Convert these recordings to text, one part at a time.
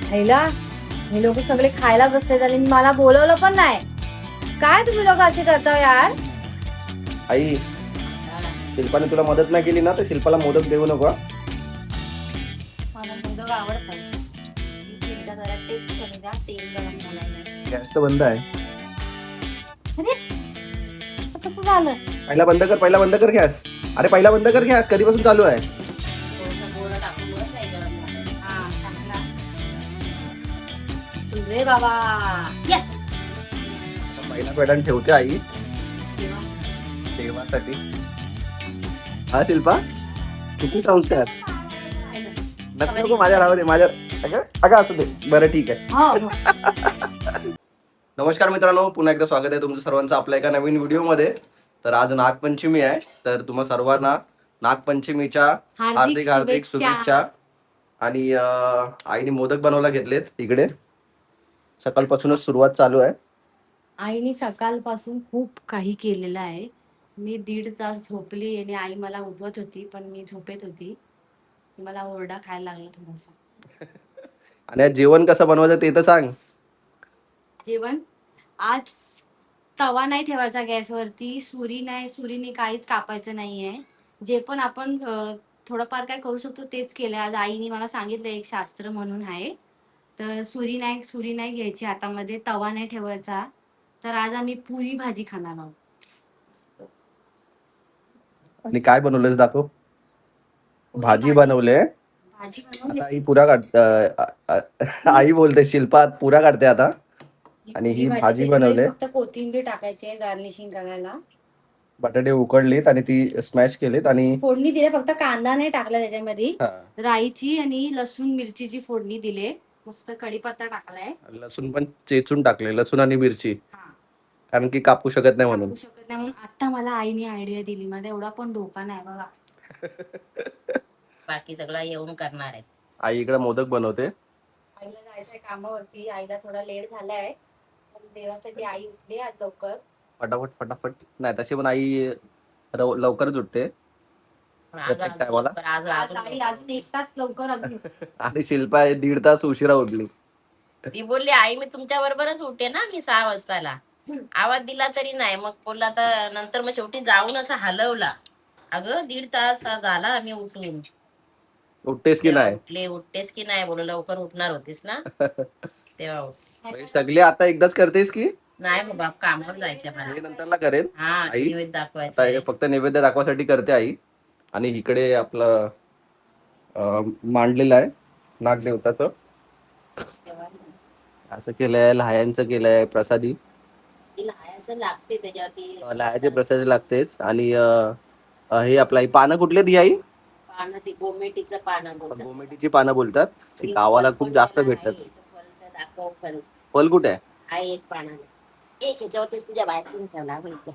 खायला हे लोक सगळे खायला बसलेत आणि मला बोलवलं पण नाही. काय तुम्ही लोक असे करता यार? आई, शिल्पाने तुला मदत नाही केली ना तर शिल्पाला मोदक देऊ नको. मला मोदक आवडतात. एकदा जरा टेस्ट करू द्या, तेल गरम झालंय. गॅस तर बंद आहे. अरे असं कसं झालं? पहिला बंद कर गॅस. अरे पहिला बंद कर गॅस, कधीपासून चालू आहे? थोडंसं गोड टाकून बरं काही गरम झालंय. हा टाकला. रे बाबा येस. पहिला पेटन ठेवते आई देवासाठी. हा शिल्पा, किती संस्कार. नको माझ्या राहू दे, माझ्या अगं असू दे. बरं ठीक आहे. हो. नमस्कार मित्रांनो, पुन्हा एकदा स्वागत आहे तुमचं सर्वांचं आपल्या एका नवीन व्हिडिओमध्ये. तर आज नागपंचमी आहे, तर तुम्हा सर्वांना नागपंचमीच्या हार्दिक हार्दिक शुभेच्छा. आणि आईने मोदक बनवायला घेतलेत. इकडे सकाळपासूनच सुरुवात चालू आहे. आईने सकाळपासून खूप काही केलेलं आहे. मी 1.5 तास झोपली आणि आई मला उठवत होती, पण मी झोपेत होती. मला ओरडा खायला लागला थोडासा. आणि आज जेवण कसं बनवायचं ते तर सांग. जेवण आज तवा नाही ठेवायचा गॅसवरती, सुरीने काहीच कापायचं नाहीये. जे पण आपण थोडंफार काय करू शकतो तेच केलंय. आज आईने मला सांगितलं एक शास्त्र म्हणून आहे. तर सुरी नाही घ्यायची हातामध्ये, तवा नाही ठेवायचा. तर आज आम्ही पुरी भाजी खाणार आहोत. आणि काय बनवलं दाखव. भाजी बनवले. भाजी बनवली. आता आई पुरा आई बोलते शिल्पा पुरा काढते आता. आणि ही भाजी बनवले. फक्त कोथिंबीर टाकायची आहे गार्निशिंग करायला. बटाटे उकडलेत आणि ती स्मॅश केलेत आणि फोडणी दिले. फक्त कांदा नाही टाकला त्याच्यामध्ये. राईची आणि लसूण मिरचीची फोडणी दिले. मस्त कढीपत्ता टाकलाय. लसूण पण चेचून टाकले, लसूण आणि मिरची, कारण की कापू शकत नाही म्हणून. आता मला आईने आयडिया दिली. माझा एवढा पण डोका नाही बघा. बाकी सगळं येऊन करणार आहे. आई इकडे मोदक बनवते. आईला जायचंय कामावरती. आईला थोडा लेट झालाय, पण देवासाठी आई उठली आज लवकर. फटाफट नाही तशी पण आई लवकरच उठते प्रत्येक टायमाला. आज आई अजून 1 तास लवकर अजून. आणि शिल्पा 1.5 तास उशिरा उठली. ती बोलली आई मी तुमच्या बरोबरच उठे ना, मी 6 वाजताला आवाज दिला तरी नाही. मग बोलला तर नंतर मग शेवटी जाऊन असं हलवला. अगं 1.5 तास झाला आम्ही उठून. उठतेस की नाही? उठतेस की नाही बोल, लवकर उठणार होतीस ना तेव्हा उठ. सगळे आता एकदाच करतेस की नाही बाबा, कामावर जायचं मला. नंतरला करेल. हा आई नैवेद्य दाखवायचं. फक्त नैवेद्य दाखवासाठी करते आई. आणि इकडे आपलं मांडलेलं आहे नागदेवताचं. असं केलंय, लहायांचं केलंय प्रसादी. लहायचं लागते त्याच्यावरती. लहायचे प्रसादी लागतेच. आणि हे आपलं पानं कुठले दी आई? पानं ती गोमेटीचं पानं बोलतात. गोमेटीची पानं बोलतात. ती गावाला खूप जास्त भेटतात. दाखव फल. फल कुठे आहे? आहे एक पानाने. एक ह्याच्यावरती तुझ्या बाहेर ठेवला माहिती.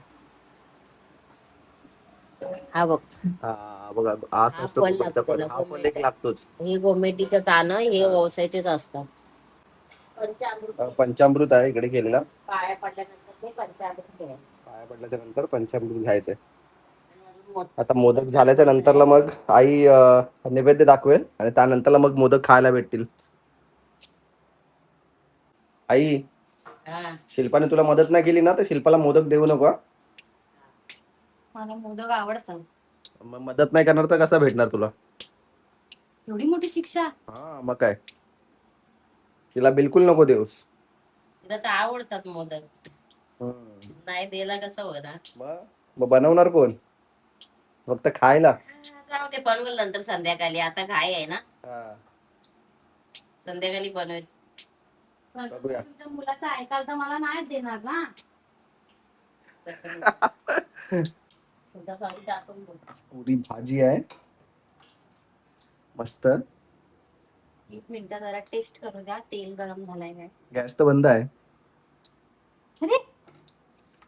हा बघ. हा बघा, असं असतं कोकमचं फल. हा फल एक लागतोच. हे गोमेटीचं तानं हे व्यवसायाचेच असतात. पंचामृत आहे इकडे केलेला. पाया पडल्यानंतर ते पंचामृत घ्यायचं. पाया पडल्याच्या नंतर पंचामृत घ्यायचंय. आता मोदक झाल्याच्या नंतरला मग आई नैवेद्य दाखवेल आणि त्यानंतरला मग मोदक खायला भेटतील. आई, शिल्पाने तुला मदत नाही केली ना तर शिल्पाला मोदक देऊ नको. मला मोदक आवडतात. मग मदत नाही करणार तर कसं भेटणार तुला? एवढी मोठी शिक्षा. हा मग काय, तिला बिलकुल नको देऊस. तिला तर आवडतात मोदक. नाही दिला कसं होणार? मग बनवणार कोण? फक्त खायला. जाऊ दे, बनवेल नंतर संध्याकाळी. आता घाई आहे ना, संध्याकाळी बनवेल. तुमच्या मुलाचं ऐकायला तर मला नाही देणार ना. पुरी भाजी आहे मस्त. 1 मिनिट जरा टेस्ट करू द्या, तेल गरम झालंय काय. गॅस तर बंद आहे. अरे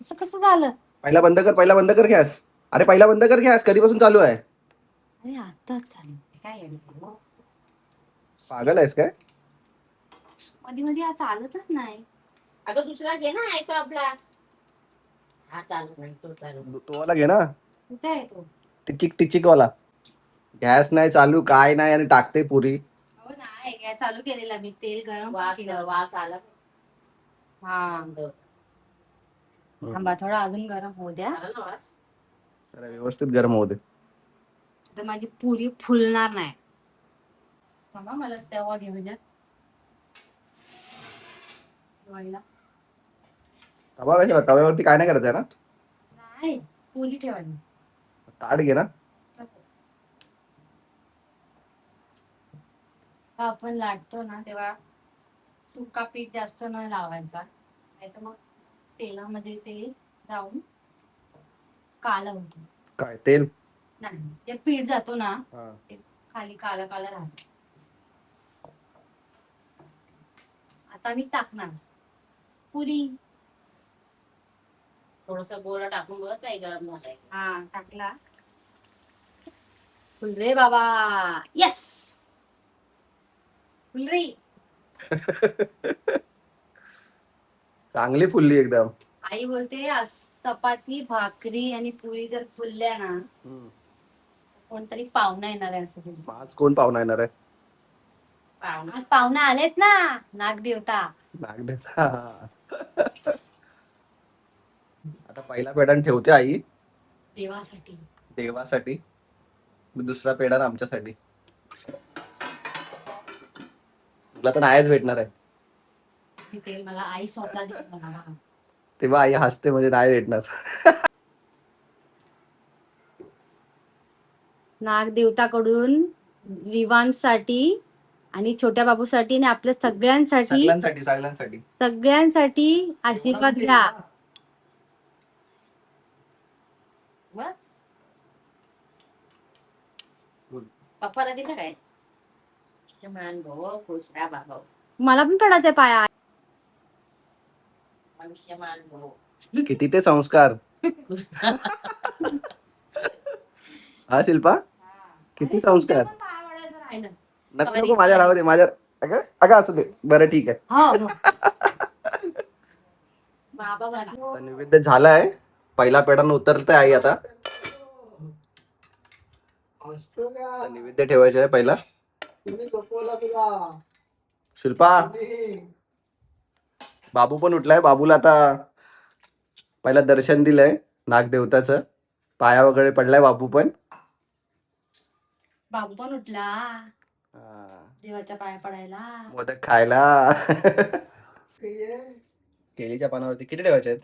असं कसं झालं? पहिला बंद कर गॅस. अरे पहिला बंद कर गॅस, कधीपासून चालू आहे? अरे आताच झालं काय. पागल आहेस काय? मध्ये हा चालतच नाही. अगं दुसरा घे ना, आहे तो आपला. हा चालत नाही, तो चालू. तो वाला घे ना. कुठे आहे तो? टिचिक वाला. गॅस नाही चालू, काय नाही, आणि टाकते पुरी. हो नाही, गॅस चालू केलेला मी, तेल गरम वास केलं. वास आला. हा थांबा थोडा अजून गरम होऊ द्या. आला ना वास. जरा व्यवस्थित गरम होऊ दे. तर माझी पुरी फुलणार नाही. थांबा मला तवा घेऊन द्या. ठेवायला. तवा कशाला, तव्यावरती काय नाही करायचं आहे ना, नाही पुरी ठेवायला. ताट घे ना. आपण लाटतो ना तेव्हा सुका पीठ जास्त न लावायचा, नाही तर मग तेलामध्ये ते जाऊन काला होतो. काय तेल? नाही जे पीठ जातो ना हा. ते खाली काला काला राहतो. आता मी टाकणार पुरी. थोडस गोळा टाकून बघ काय गरम झालाय. हा टाकला. फुल रे बाबा. यस फुल रे. चांगली फुलली एकदम. आई बोलते चपाती भाकरी आणि पुरी जर फुलल्या ना कोणतरी पाहुणा येणार आहे असं बोलते. आज कोण पाहुणा येणार आहे? पाहुणा आज पाहुणा आलेत ना, नागदेवता. नागदेवता. आता पहिला पेढा ठेवते आई देवासाठी. देवासाठी, दुसरा पेढा आमच्यासाठी. तुला तर नाहीच भेटणार आहे. ते तेल मला आई स्वतः देते मला. तेव्हा आई हसते म्हणजे नाही भेटणार. नागदेवताकडून विवांसाठी आणि छोट्या बाबूसाठी आणि आपल्या सगळ्यांसाठी सगळ्यांसाठी सगळ्यांसाठी आशीर्वाद घ्या. बस. पप्पाला दिलं काय? मान भाऊ खुश राहा बाबा. मला पण पडायचंय पाया. आयुष्यमान भाऊ. किती ते संस्कार. हा शिल्पा, किती संस्कार. तुमच्या पण पाया पडायचं राहिलं. नको नको, माझ्या राहू दे, माझ्या. अगं अगं असू दे, बरं ठीक आहे. हो हो. बाबा बघा. आता नैवेद्य झालाय, पहिला पेढा उतरतोय आई आता. आता नैवेद्य ठेवायचं आहे पहिला. शिल्पा, बाबू पण उठलाय. बाबूला आता पहिला दर्शन दिलंय नागदेवताचं, पाया वगैरे पडलाय बाबू पण. बाबू पण उठला हा. देवाच्या पाया पडायला. मोदक खायला. केळीच्या पानावरती किती ठेवायचे आहेत?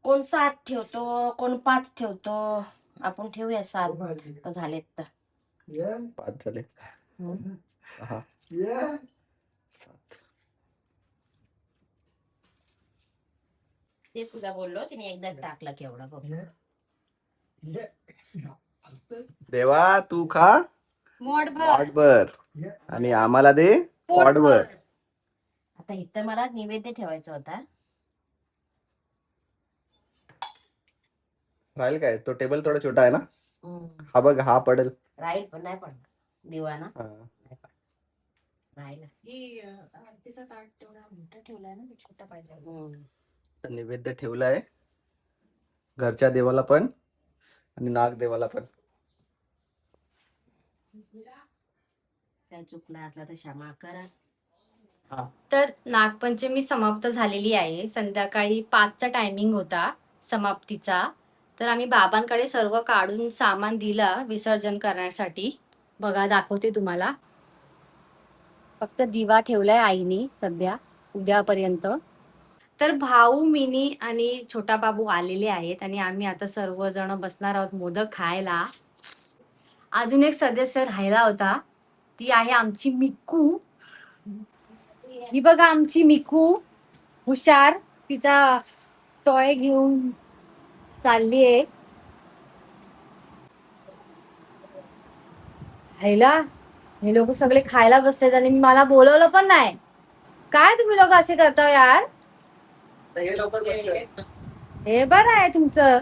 कोण 7 ठेवतो, कोण 5 ठेवतो. आपण ठेवूया 7 झालेत तर. 5 झाले. 6 7. ते सुद्धा बोललो तिने एकदा टाकला केवढा बघ. देवा तू खा मोठभर पोटभर आणि आम्हाला दे पोटभर. आता इथं मला नैवेद्य ठेवायचा होता. राहील काय? तो टेबल थोडा छोटा आहे ना. हा बघ, हा पडेल. राहील पण नाही पडणार दिवा ना. हा. राहिला. ही आरतीचा ताट तेवढा मोठा ठेवलाय ना, छोटा पाहिजे. तर नैवेद्य ठेवलाय घरच्या देवाला पण आणि नाग देवाला पण. काय चुकला असला तर क्षमा करा. तर नागपंचमी समाप्त झालेली आहे. संध्याकाळी 5चा टायमिंग होता समाप्तीचा. तर आम्ही बाबांकडे सर्व काढून सामान दिला विसर्जन करण्यासाठी. बघा दाखवते तुम्हाला. फक्त दिवा ठेवलाय आईनी सध्या उद्यापर्यंत. तर भाऊ, मिनी आणि छोटा बाबू आलेले आहेत आणि आम्ही आता सर्वजण बसणार आहोत मोदक खायला. अजून एक सदस्य राहिला होता, ती आहे आमची मिकू. ही बघा आमची मिकू हुशार, तिचा टॉय घेऊन चालली आहे. खायला हे लोक सगळे खायला बसलेत आणि मला बोलवलं पण नाही. काय तुम्ही लोक असे करता यार? हे बरं आहे तुमचं.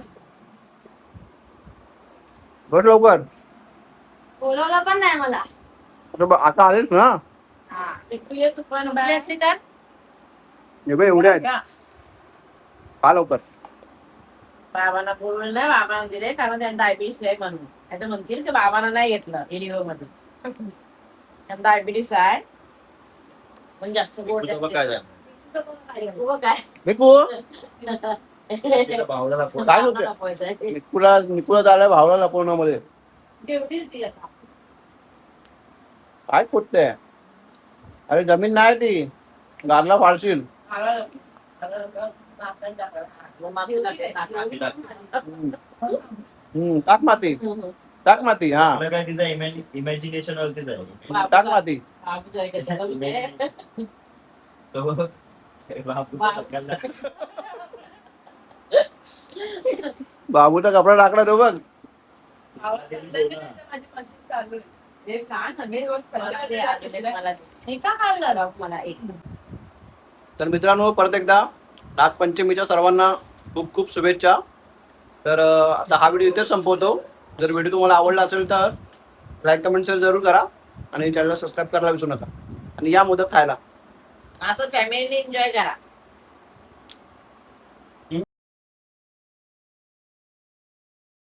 बस लवकर. बोलवलं पण नाही मला. आता आलेच ना. तू ये तू पण संपली असती तर एवढे आहेत. खा लवकर. बाबांना बोलवलं नाही, बाबांना दिले कारण त्यांना डायबिटीस आहे म्हणून. आता म्हणतील की बाबांना नाही घेतलं व्हिडिओ मध्ये. डायबिटीस आहे पण जास्त गोड तुझं बघ काय झालं काय निकू तिला भावला लपवलं. काय होते निकूला झालं भावला लपवण्यामध्ये काय खोटते अरे जमीन नाही ती गारला फाडशील टाक माती टाक माती हा आपलं काय तिचं इमॅजिनेशन वरतीच आहे टाक माती तो बापूचा पकडला. बाबूचा कपडा टाकला तो बघ तर मित्रांनो परत एकदा नागपंचमीच्या सर्वांना खूप खूप शुभेच्छा. तर आता हा व्हिडिओ इथेच संपवतो. जर व्हिडिओ तुम्हाला आवडला असेल तर लाईक कमेंट शेअर जरूर करा आणि चॅनलला सबस्क्राईब करायला विसरू नका आणि या मोदक खायला. असं फॅमिली एन्जॉय करा.